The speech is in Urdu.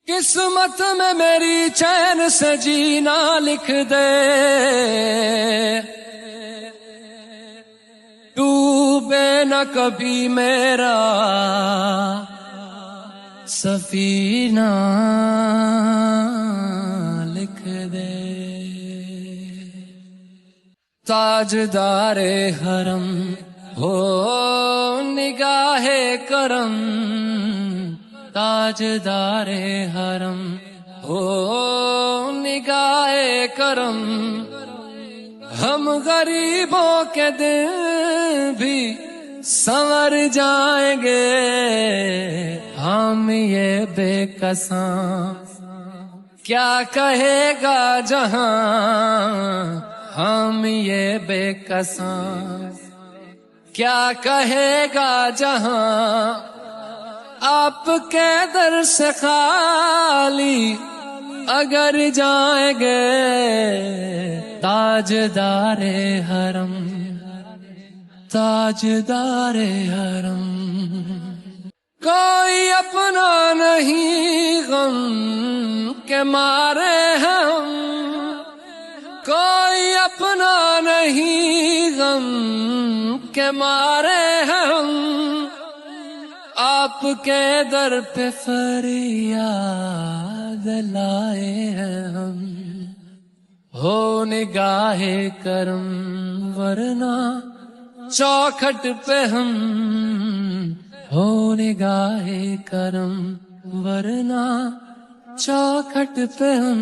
قسمت میں میری چین سے جینا لکھ دے، ڈوبے نہ کبھی میرا سفینہ لکھ دے۔ تاجدار حرم ہو نگاہ کرم، تاجدار حرم ہو نگاہ کرم، ہم غریبوں کے دل بھی سنور جائیں گے، ہم یہ بے کساں کیا کہے گا جہاں، ہم یہ بے کساں کیا کہے گا جہاں، آپ کے در سے خالی اگر جائیں گے، تاجدار حرم تاجدار حرم۔ کوئی اپنا نہیں غم کے مارے ہم، کوئی اپنا نہیں غم کے مارے ہم، آپ کے در پہ فریاد لائے ہیں ہم، ہو نگاہ کرم ورنہ چوکھٹ پہ ہم، ہو نگاہ کرم ورنہ چوکھٹ پہ ہم۔